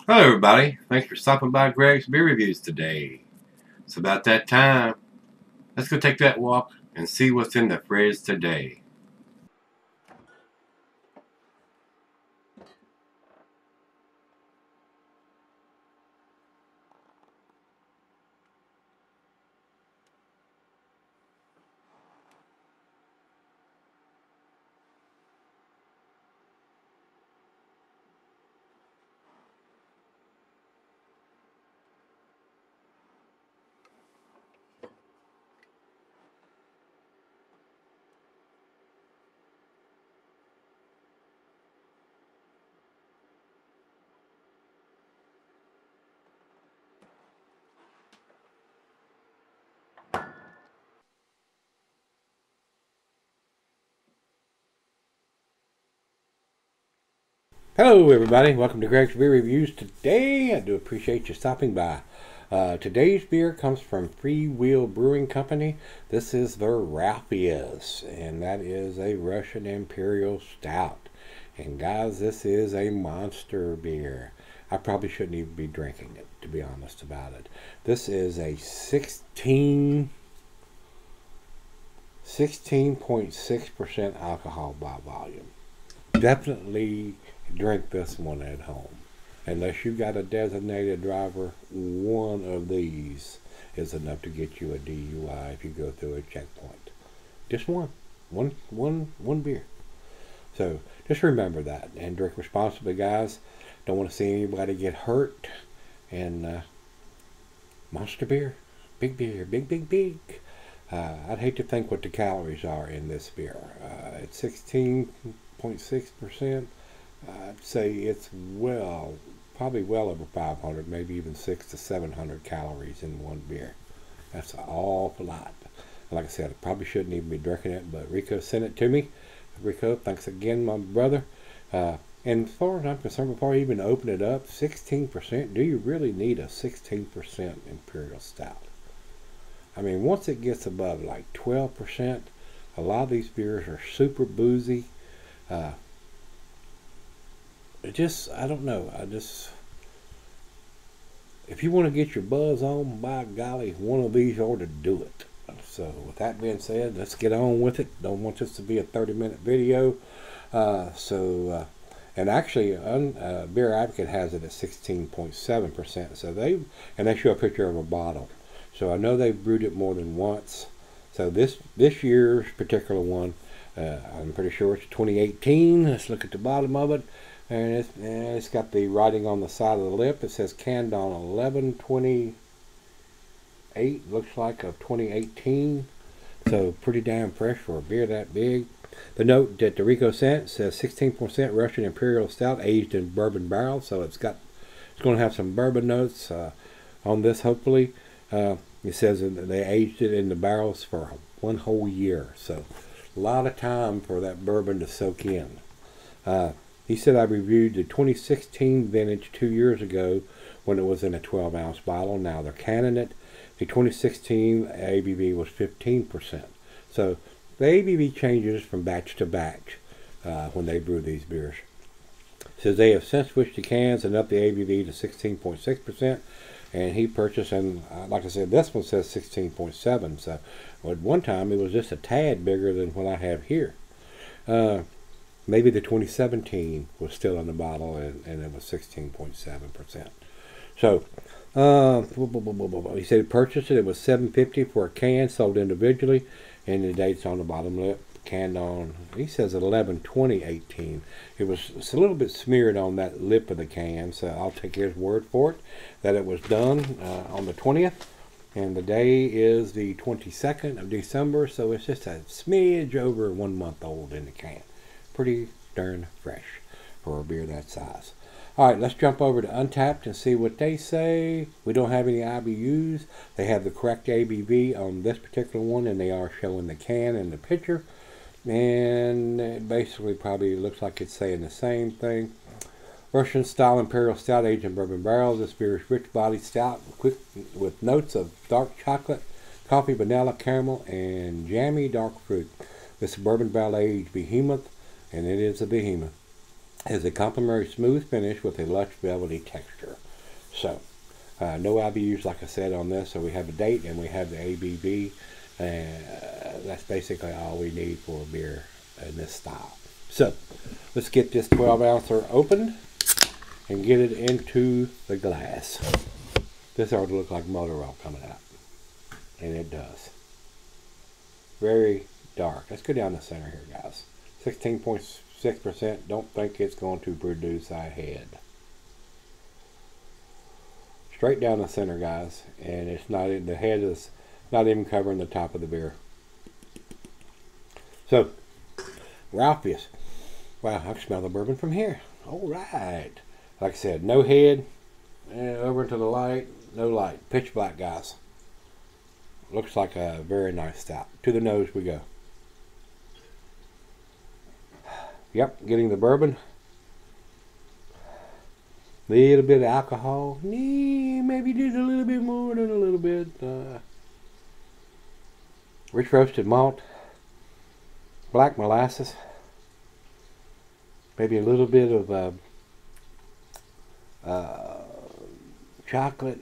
Hello everybody, thanks for stopping by Gregsbeerreviews today. It's about that time. Let's go take that walk and see what's in the fridge today. Hello everybody, welcome to Greg's Beer Reviews. Today I do appreciate you stopping by. Today's beer comes from Free Wheel Brewing Company. This is their Ralphius, and that is a Russian Imperial Stout. And guys, this is a monster beer. I probably shouldn't even be drinking it, to be honest about it. This is a 16.6% alcohol by volume. Definitely drink this one at home. Unless you've got a designated driver, one of these is enough to get you a DUI if you go through a checkpoint. Just one beer. So just remember that and drink responsibly, guys. Don't want to see anybody get hurt. And monster beer, big beer, big. I'd hate to think what the calories are in this beer. It's 16.6%. I'd say it's probably well over 500, maybe even 600 to 700 calories in one beer. That's an awful lot. Like I said, I probably shouldn't even be drinking it, but Rico sent it to me. Rico, thanks again, my brother. And as far as I'm concerned, before I even open it up, 16%, do you really need a 16% Imperial Stout? I mean, once it gets above like 12%, a lot of these beers are super boozy. I don't know. If you want to get your buzz on, by golly, one of these ought to do it. So with that being said, let's get on with it. Don't want this to be a 30-minute video. And actually, Beer Advocate has it at 16.7%. So they show a picture of a bottle. So I know they've brewed it more than once. So this year's particular one, I'm pretty sure it's 2018. Let's look at the bottom of it. And it's got the writing on the side of the lip. It says canned on 11/28, looks like, of 2018. So pretty damn fresh for a beer that big. The note that the Rico sent says 16% Russian Imperial Stout aged in bourbon barrels. So it's going to have some bourbon notes on this, hopefully. It says that they aged it in the barrels for one whole year. So a lot of time for that bourbon to soak in. He said I reviewed the 2016 vintage 2 years ago when it was in a 12-ounce bottle. Now they're canning it. The 2016 ABV was 15%. So the ABV changes from batch to batch when they brew these beers. It says they have since switched to cans and upped the ABV to 16.6%. And he purchased, and like I said, this one says 16.7. So at one time it was just a tad bigger than what I have here. Maybe the 2017 was still in the bottle, and it was 16.7%. So, he said he purchased it. It was $7.50 for a can, sold individually, and the date's on the bottom lip, canned on. He says 11/20/18. It's a little bit smeared on that lip of the can, so I'll take his word for it that it was done on the 20th, and the day is the 22nd of December. So it's just a smidge over 1 month old in the can. Pretty darn fresh for a beer that size. All right, let's jump over to Untappd and see what they say. We don't have any IBUs. They have the correct ABV on this particular one, and they are showing the can and the picture. And it basically probably looks like it's saying the same thing. Russian style Imperial Stout aged in bourbon barrels. This beer is rich bodied stout with notes of dark chocolate, coffee, vanilla, caramel, and jammy dark fruit. This bourbon barrel aged behemoth, and it is a behemoth, has a complementary smooth finish with a lush velvety texture. So, no IBUs, like I said, on this. So we have a date and we have the ABV. And that's basically all we need for a beer in this style. So, let's get this 12-ouncer opened and get it into the glass. This ought to look like motor oil coming out. And it does. Very dark. Let's go down the center here, guys. 16.6%. Don't think it's going to produce a head. Straight down the center, guys. And it's not, the head is not even covering the top of the beer. So, Ralphius. Wow, I can smell the bourbon from here. Alright. Like I said, no head. Over to the light. No light. Pitch black, guys. Looks like a very nice stout. To the nose we go. Yep, getting the bourbon. Little bit of alcohol. Maybe just a little bit more than a little bit. Rich roasted malt. Black molasses. Maybe a little bit of chocolate.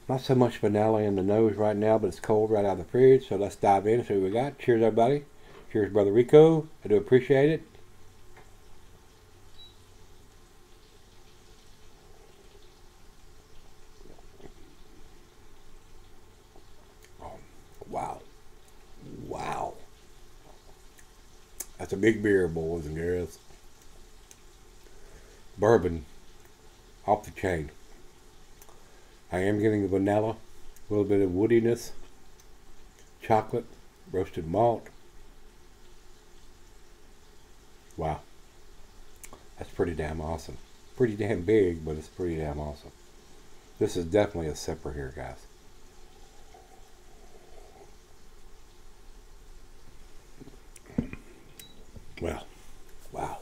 Not so much vanilla in the nose right now, but it's cold right out of the fridge. So let's dive in and see what we got. Cheers, everybody. Cheers, Brother Rico. I do appreciate it. Oh, wow. Wow. That's a big beer, boys and girls. Bourbon. Off the chain. I am getting the vanilla, a little bit of woodiness, chocolate, roasted malt. Wow. That's pretty damn awesome. Pretty damn big, but it's pretty damn awesome. This is definitely a sipper here, guys. Well, wow.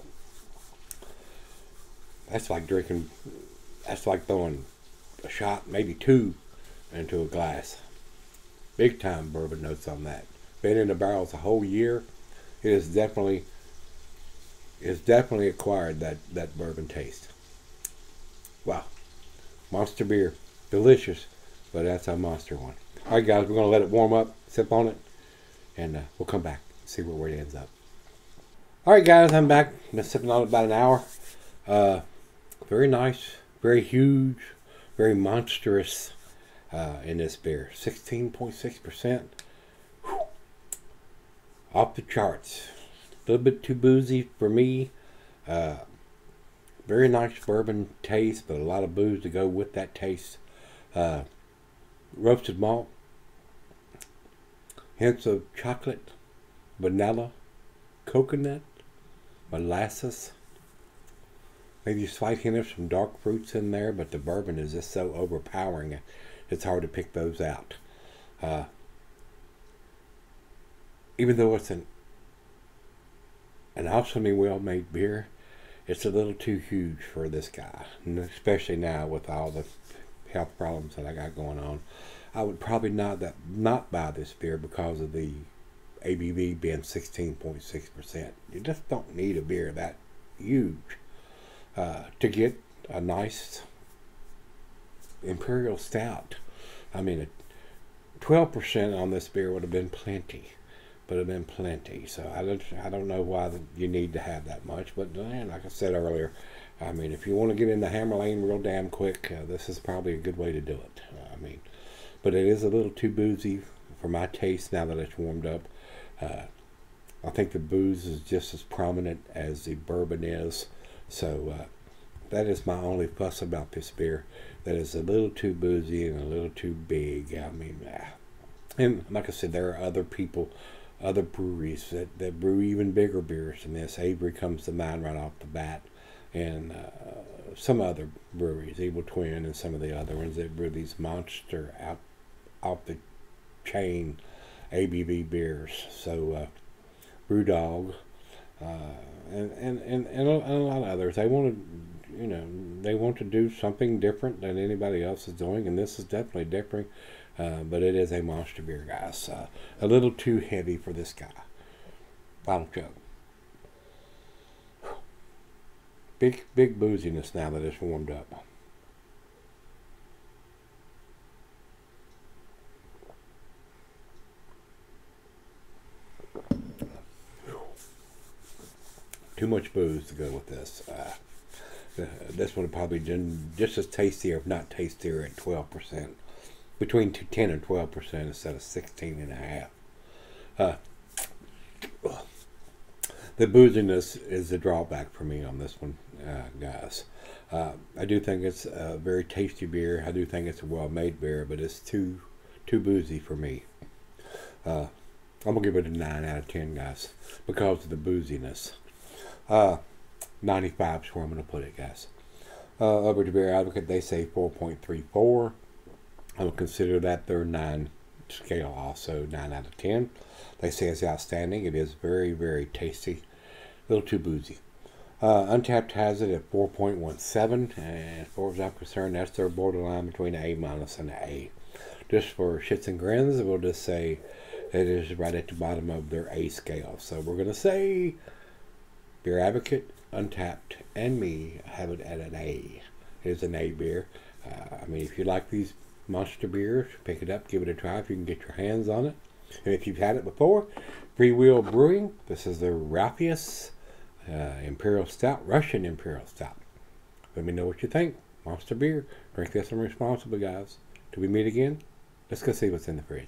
That's like drinking, that's like throwing a shot, maybe two, into a glass. Big time bourbon notes on that. Been in the barrels a whole year. It is definitely acquired that bourbon taste. Wow. Monster beer. Delicious, but that's a monster one. Alright guys, we're going to let it warm up, sip on it, and we'll come back and see where it ends up. Alright guys, I'm back. Been sipping on it about an hour. Very nice, very huge, very monstrous in this beer. 16.6%. Off the charts. A little bit too boozy for me. Very nice bourbon taste, but a lot of booze to go with that taste. Roasted malt. Hints of chocolate, vanilla, coconut, molasses. Maybe a slight hint of some dark fruits in there, but the bourbon is just so overpowering, it's hard to pick those out. Even though it's an awesomely well-made beer, it's a little too huge for this guy, and especially now with all the health problems that I got going on. I would probably not buy this beer because of the ABV being 16.6%. You just don't need a beer that huge to get a nice Imperial Stout. I mean, 12% on this beer would have been plenty. Would have been plenty. So I don't know why you need to have that much. But like I said earlier, I mean, if you want to get in the hammer lane real damn quick, this is probably a good way to do it. I mean, but it is a little too boozy for my taste now that it's warmed up. I think the booze is just as prominent as the bourbon is. So that is my only fuss about this beer. That is a little too boozy and a little too big. I mean, and like I said, there are other people, other breweries that brew even bigger beers than this. Avery comes to mind right off the bat. And some other breweries, Evil Twin and some of the other ones that brew these monster out the chain ABV beers. So Brewdog and a lot of others, they want to do something different than anybody else is doing, and this is definitely different. But it is a monster beer, guys. A little too heavy for this guy. Final chug. Big booziness now that it's warmed up. too much booze to go with this. This one would probably been just as tasty, or if not tastier, at 12%. Between 10 and 12% instead of 16.5. The booziness is the drawback for me on this one, guys. I do think it's a very tasty beer. I do think it's a well-made beer, but it's too boozy for me. I'm going to give it a 9 out of 10, guys, because of the booziness. 95 is where I'm going to put it, guys. Over to Beer Advocate, they say 4.34. I would consider that their 9 scale also, 9 out of 10. They say it's outstanding. It is very, very tasty. A little too boozy. Untapped has it at 4.17, and as far as I'm concerned, that's their borderline between an A- and an A. Just for shits and grins, we'll just say it is right at the bottom of their A scale. So we're going to say Beer Advocate, Untapped, and me have it at an A. It is an A beer. I mean, if you like these monster beers, pick it up, give it a try if you can get your hands on it. And if you've had it before, Free Wheel Brewing, this is the Ralphius Imperial Stout, Russian Imperial Stout. Let me know what you think. Monster beer. Drink this one responsibly, guys. Till we meet again, let's go see what's in the fridge.